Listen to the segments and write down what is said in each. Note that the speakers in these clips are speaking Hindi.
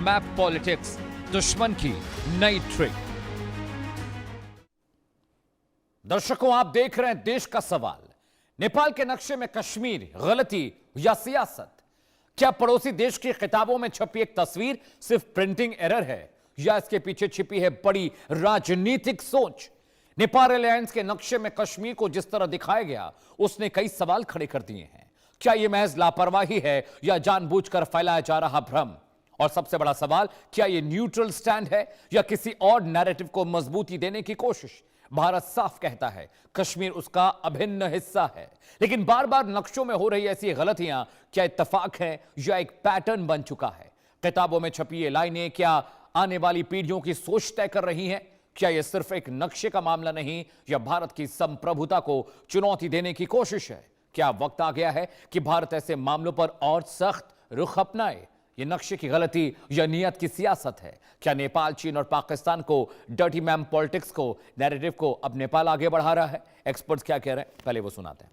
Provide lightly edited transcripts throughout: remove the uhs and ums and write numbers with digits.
मैप पॉलिटिक्स, दुश्मन की नई ट्रिक। दर्शकों, आप देख रहे हैं देश का सवाल। नेपाल के नक्शे में कश्मीर गलती या सियासत? क्या पड़ोसी देश की किताबों में छपी एक तस्वीर सिर्फ प्रिंटिंग एरर है या इसके पीछे छिपी है बड़ी राजनीतिक सोच? नेपाल अलायंस के नक्शे में कश्मीर को जिस तरह दिखाया गया, उसने कई सवाल खड़े कर दिए हैं। क्या यह महज लापरवाही है या जानबूझकर फैलाया जा रहा भ्रम? और सबसे बड़ा सवाल, क्या यह न्यूट्रल स्टैंड है या किसी और नैरेटिव को मजबूती देने की कोशिश? भारत साफ कहता है कश्मीर उसका अभिन्न हिस्सा है, लेकिन बार बार नक्शों में हो रही ऐसी गलतियां क्या इत्तेफाक है या एक पैटर्न बन चुका है? किताबों में छपी ये लाइनें क्या आने वाली पीढ़ियों की सोच तय कर रही हैं? क्या यह सिर्फ एक नक्शे का मामला नहीं या भारत की संप्रभुता को चुनौती देने की कोशिश है? क्या वक्त आ गया है कि भारत ऐसे मामलों पर और सख्त रुख अपनाए? ये नक्शे की गलती या नियत की सियासत है? क्या नेपाल, चीन और पाकिस्तान को डर्टी मैप पॉलिटिक्स को, नैरेटिव को अब नेपाल आगे बढ़ा रहा है? एक्सपर्ट्स क्या कह रहे हैं, पहले वो सुनाते हैं।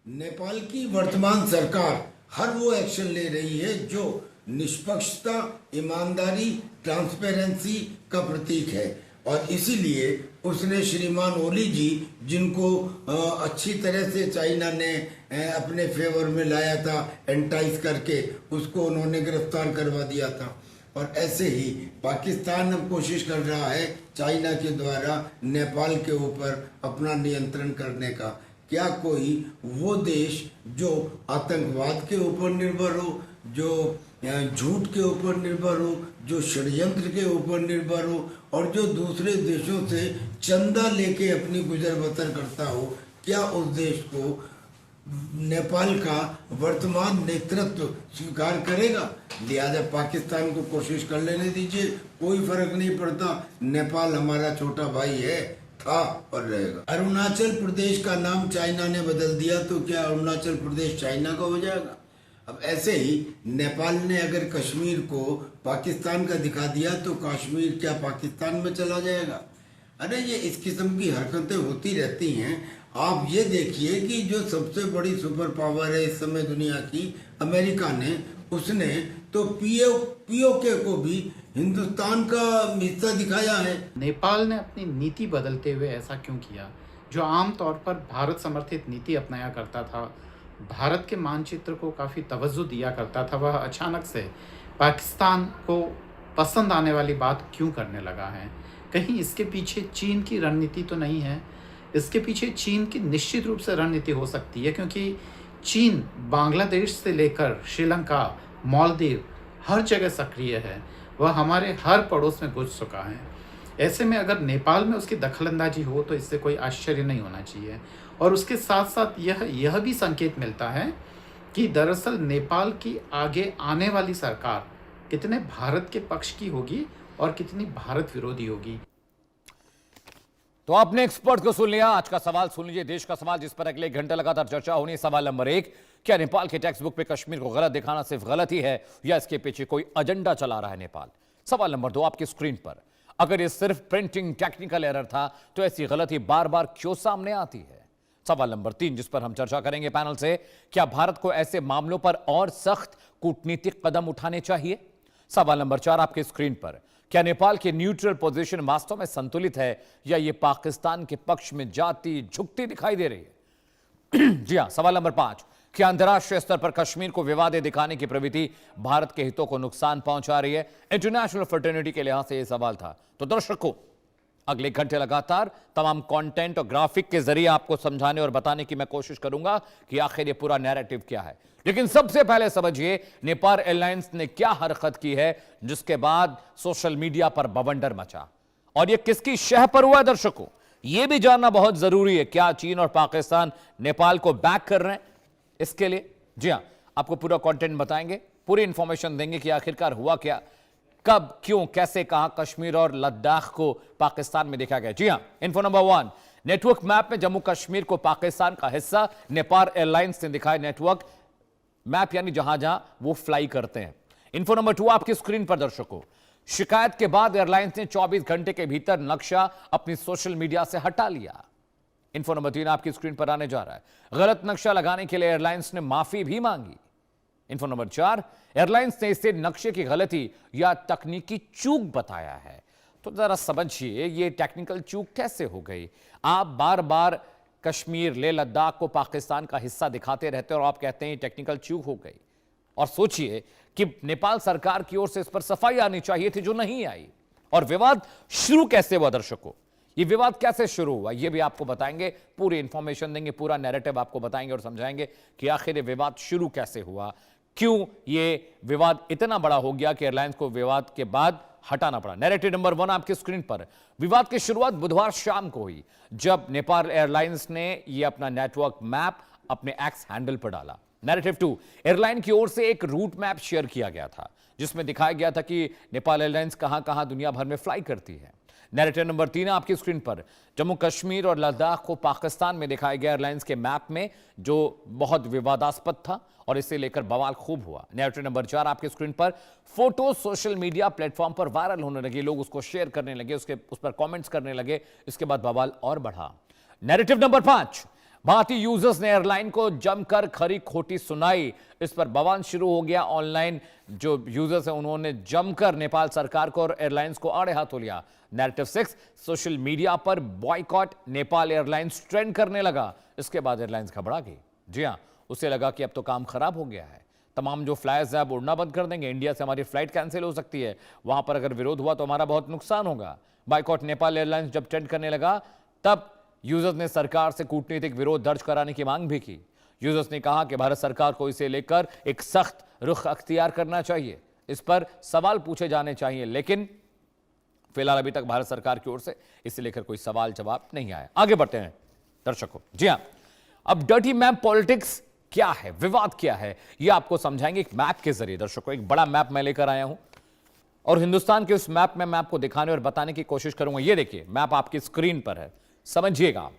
नेपाल की वर्तमान सरकार हर वो एक्शन ले रही है जो निष्पक्षता, ईमानदारी, ट्रांसपेरेंसी का प्रतीक है, और इसीलिए उसने श्रीमान ओली जी, जिनको अच्छी तरह से चाइना ने अपने फेवर में लाया था एंटाइज करके, उसको उन्होंने गिरफ्तार करवा दिया था। और ऐसे ही पाकिस्तान अब कोशिश कर रहा है चाइना के द्वारा नेपाल के ऊपर अपना नियंत्रण करने का। क्या कोई वो देश जो आतंकवाद के ऊपर निर्भर हो, जो झूठ के ऊपर निर्भर हो, जो षड्यंत्र के ऊपर निर्भर हो और जो दूसरे देशों से चंदा लेके अपनी गुजर बसर करता हो, क्या उस देश को नेपाल का वर्तमान नेतृत्व स्वीकार करेगा? लिहाजा पाकिस्तान को कोशिश कर लेने दीजिए, कोई फर्क नहीं पड़ता। नेपाल हमारा छोटा भाई है, था और रहेगा। अरुणाचल प्रदेश का नाम चाइना ने बदल दिया तो क्या अरुणाचल प्रदेश चाइना का हो जाएगा? अब ऐसे ही नेपाल ने अगर कश्मीर को पाकिस्तान का दिखा दिया तो कश्मीर क्या पाकिस्तान में चला जाएगा? अरे ये इस किस्म की हरकतें होती रहती हैं। आप ये देखिए कि जो सबसे बड़ी सुपर पावर है इस समय दुनिया की, अमेरिका ने, उसने तो पीओके को भी हिंदुस्तान का हिस्सा दिखाया है। नेपाल ने अपनी नीति बदलते हुए ऐसा क्यों किया? जो आमतौर पर भारत समर्थित नीति अपनाया करता था, भारत के मानचित्र को काफ़ी तवज्जो दिया करता था, वह अचानक से पाकिस्तान को पसंद आने वाली बात क्यों करने लगा है? कहीं इसके पीछे चीन की रणनीति तो नहीं है? इसके पीछे चीन की निश्चित रूप से रणनीति हो सकती है, क्योंकि चीन बांग्लादेश से लेकर श्रीलंका, मालदीव हर जगह सक्रिय है। वह हमारे हर पड़ोस में घुस चुका है। ऐसे में अगर नेपाल में उसकी दखलंदाजी हो तो इससे कोई आश्चर्य नहीं होना चाहिए। और उसके साथ साथ यह भी संकेत मिलता है कि दरअसल नेपाल की आगे आने वाली सरकार कितने भारत के पक्ष की होगी और कितनी भारत विरोधी होगी। तो आपने एक्सपर्ट को सुन लिया। आज का सवाल सुन लीजिए, देश का सवाल जिस पर अगले एक घंटे लगातार चर्चा होनी। सवाल नंबर 1, क्या नेपाल के टेक्स्ट बुक पे कश्मीर को गलत दिखाना सिर्फ गलत ही है या इसके पीछे कोई एजेंडा चला रहा है नेपाल? सवाल नंबर 2 आपकी स्क्रीन पर, अगर ये सिर्फ प्रिंटिंग टेक्निकल एरर था तो ऐसी गलती बार बार क्यों सामने आती है? सवाल नंबर 3 जिस पर हम चर्चा करेंगे पैनल से, क्या भारत को ऐसे मामलों पर और सख्त कूटनीतिक कदम उठाने चाहिए? सवाल नंबर 4 आपकी स्क्रीन पर, क्या नेपाल की न्यूट्रल पोजीशन वास्तव में संतुलित है या ये पाकिस्तान के पक्ष में जाती झुकती दिखाई दे रही है? जी हां। सवाल नंबर 5, क्या अंतर्राष्ट्रीय स्तर पर कश्मीर को विवादित दिखाने की प्रवृत्ति भारत के हितों को नुकसान पहुंचा रही है? इंटरनेशनल फ्रेटर्निटी के लिहाज से यह सवाल था। तो दर्शकों, अगले घंटे लगातार तमाम कंटेंट और ग्राफिक के जरिए आपको समझाने और बताने की मैं कोशिश करूंगा कि आखिर ये पूरा नैरेटिव क्या है। लेकिन सबसे पहले समझिए नेपाल एयरलाइंस ने क्या हरकत की है जिसके बाद सोशल मीडिया पर बवंडर मचा, और यह किसकी शह पर हुआ है? दर्शकों, यह भी जानना बहुत जरूरी है। क्या चीन और पाकिस्तान नेपाल को बैक कर रहे हैं इसके लिए? जी हां, आपको पूरा कंटेंट बताएंगे, पूरी इंफॉर्मेशन देंगे कि आखिरकार हुआ क्या, कब, क्यों, कैसे, कहां कश्मीर और लद्दाख को पाकिस्तान में देखा गया। जी हां, इन्फो नंबर 1, नेटवर्क मैप में जम्मू कश्मीर को पाकिस्तान का हिस्सा नेपाल एयरलाइंस ने दिखाया नेटवर्क मैप, यानी जहां जहां वो फ्लाई करते हैं। इन्फो नंबर 2 आपकी स्क्रीन पर दर्शकों, शिकायत के बाद एयरलाइंस ने 24 घंटे के भीतर नक्शा अपनी सोशल मीडिया से हटा लिया। इन्फो नंबर 3 आपकी स्क्रीन पर आने जा रहा है, गलत नक्शा लगाने के लिए एयरलाइंस ने माफी भी मांगी। इन्फो नंबर 4, एयरलाइंस ने इसे नक्शे की गलती या तकनीकी चूक बताया है। तो जरा समझिए ये टेक्निकल चूक कैसे हो गई। आप बार बार कश्मीर लेह लद्दाख को पाकिस्तान का हिस्सा दिखाते रहते हैं और आप कहते हैं टेक्निकल चूक हो गई। और सोचिए कि नेपाल सरकार की ओर से इस पर सफाई आनी चाहिए थी, जो नहीं आई। और विवाद शुरू कैसे हुआ दर्शकों, ये विवाद कैसे शुरू हुआ ये भी आपको बताएंगे, पूरी इंफॉर्मेशन देंगे, पूरा नैरेटिव आपको बताएंगे और समझाएंगे कि आखिर ये विवाद शुरू कैसे हुआ, क्यों ये विवाद इतना बड़ा हो गया कि एयरलाइंस को विवाद के बाद हटाना पड़ा। नैरेटिव नंबर 1 आपकी स्क्रीन पर। विवाद की शुरुआत बुधवार शाम को हुई जब नेपाल एयरलाइंस ने यह अपना नेटवर्क मैप अपने एक्स हैंडल पर डाला। नैरेटिव 2, एयरलाइन की ओर से एक रूट मैप शेयर किया गया था जिसमें दिखाया गया था कि नेपाल एयरलाइंस कहां-कहां दुनिया भर में फ्लाई करती है। नैरेटिव नंबर 3 आपकी स्क्रीन पर। जम्मू कश्मीर और लद्दाख को पाकिस्तान में दिखाया गया एयरलाइंस के मैप में, जो बहुत विवादास्पद था और इसे लेकर बवाल खूब हुआ। नैरेटिव नंबर 4 आपकी स्क्रीन पर। फोटो सोशल मीडिया प्लेटफॉर्म पर वायरल होने लगी, लोग उसको शेयर करने लगे, उस पर कमेंट्स करने लगे, इसके बाद बवाल और बढ़ा। नैरेटिव नंबर 5, भारतीय यूजर्स ने एयरलाइन को जमकर खरी खोटी सुनाई, इस पर बवाल शुरू हो गया। ऑनलाइन जो यूजर्स हैं उन्होंने जमकर नेपाल सरकार को और एयरलाइंस को आड़े हाथों लिया। नैरेटिव 6, सोशल मीडिया पर बॉयकॉट नेपाल एयरलाइंस ट्रेंड करने लगा, इसके बाद एयरलाइंस घबरा गई। जी हां, उसे लगा कि अब तो काम खराब हो गया है, तमाम जो फ्लाइट्स हैं अब उड़ना बंद कर देंगे, इंडिया से हमारी फ्लाइट कैंसिल हो सकती है, वहां पर अगर विरोध हुआ तो हमारा बहुत नुकसान होगा। बॉयकॉट नेपाल एयरलाइंस जब ट्रेंड करने लगा तब यूजर्स ने सरकार से कूटनीतिक विरोध दर्ज कराने की मांग भी की। यूजर्स ने कहा कि भारत सरकार को इसे लेकर एक सख्त रुख अख्तियार करना चाहिए, इस पर सवाल पूछे जाने चाहिए, लेकिन फिलहाल अभी तक भारत सरकार की ओर से इसे लेकर कोई सवाल जवाब नहीं आया। आगे बढ़ते हैं दर्शकों। जी हां, अब डर्टी मैप पॉलिटिक्स क्या है, विवाद क्या है, यह आपको समझाएंगे एक मैप के जरिए। दर्शकों, एक बड़ा मैप मैं लेकर आया हूं और हिंदुस्तान के उस मैप में मैं आपको दिखाने और बताने की कोशिश करूंगा। यह देखिए, मैप आपकी स्क्रीन पर है, समझिएगा।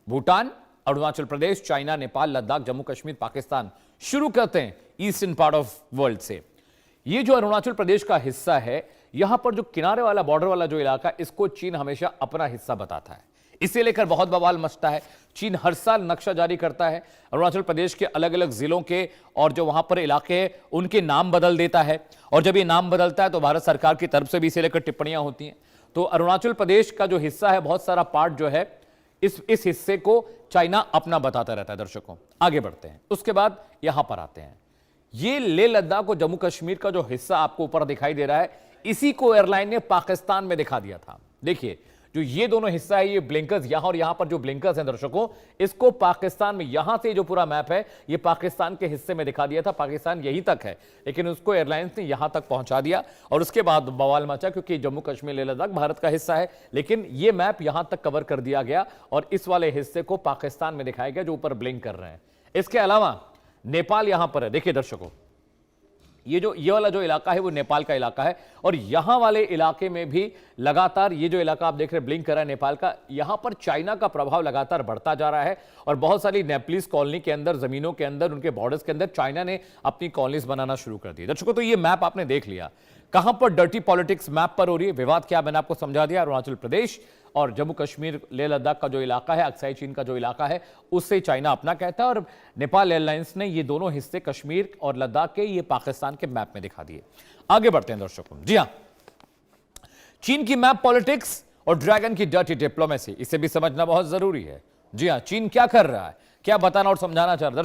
भूटान, अरुणाचल प्रदेश, चाइना, नेपाल, लद्दाख, जम्मू कश्मीर, पाकिस्तान। शुरू करते हैं ईस्टर्न पार्ट ऑफ वर्ल्ड से। ये जो अरुणाचल प्रदेश का हिस्सा है, यहां पर जो किनारे वाला बॉर्डर वाला जो इलाका, इसको चीन हमेशा अपना हिस्सा बताता है, इसे लेकर बहुत बवाल मचता है। चीन हर साल नक्शा जारी करता है, अरुणाचल प्रदेश के अलग अलग जिलों के और जो वहां पर इलाके हैं उनके नाम बदल देता है, और जब ये नाम बदलता है तो भारत सरकार की तरफ से भी इसे लेकर टिप्पणियां होती हैं। तो अरुणाचल प्रदेश का जो हिस्सा है, बहुत सारा पार्ट जो है, इस हिस्से को चाइना अपना बताता रहता है। दर्शकों, आगे बढ़ते हैं, उसके बाद यहां पर आते हैं। ये लेह लद्दाख और जम्मू कश्मीर का जो हिस्सा आपको ऊपर दिखाई दे रहा है, इसी को एयरलाइन ने पाकिस्तान में दिखा दिया था। देखिए, जो ये दोनों हिस्सा है, ये ब्लिंकर्स यहां और यहां पर जो ब्लिंकर्स हैं दर्शकों, इसको पाकिस्तान में, यहां से जो पूरा मैप है ये पाकिस्तान के हिस्से में दिखा दिया था। पाकिस्तान यहीं तक है, लेकिन उसको एयरलाइंस ने यहां तक पहुंचा दिया और उसके बाद बवाल मचा, क्योंकि जम्मू कश्मीर लेह लद्दाख भारत का हिस्सा है, लेकिन ये मैप यहां तक कवर कर दिया गया और इस वाले हिस्से को पाकिस्तान में दिखाया गया जो ऊपर ब्लिंक कर रहे हैं। इसके अलावा नेपाल यहां पर है। देखिए दर्शकों, ये वाला जो इलाका है वो नेपाल का इलाका है और यहां वाले इलाके में भी लगातार ये जो इलाका आप देख रहे हैं ब्लिंक कर रहा है नेपाल का, यहां पर चाइना का प्रभाव लगातार बढ़ता जा रहा है और बहुत सारी नेपलीज कॉलोनी के अंदर, जमीनों के अंदर, उनके बॉर्डर्स के अंदर चाइना ने अपनी कॉलोनीज बनाना शुरू कर दी। दर्शकों, तो ये मैप आपने देख लिया, कहां पर डर्टी पॉलिटिक्स मैप पर हो रही है, विवाद क्या, मैंने आपको समझा दिया। अरुणाचल प्रदेश और जम्मू कश्मीर, लेह लद्दाख का जो इलाका है, अक्साई चीन का जो इलाका है, उससे चाइना अपना कहता है और नेपाल एयरलाइंस ने ये दोनों हिस्से कश्मीर और लद्दाख के ये पाकिस्तान के मैप में दिखा दिए। आगे बढ़ते हैं दर्शकों। जी हां, चीन की मैप पॉलिटिक्स और ड्रैगन की डर्टी डिप्लोमेसी, इसे भी समझना बहुत जरूरी है। जी हां, चीन क्या कर रहा है, क्या बताना और समझाना चाह रहा है।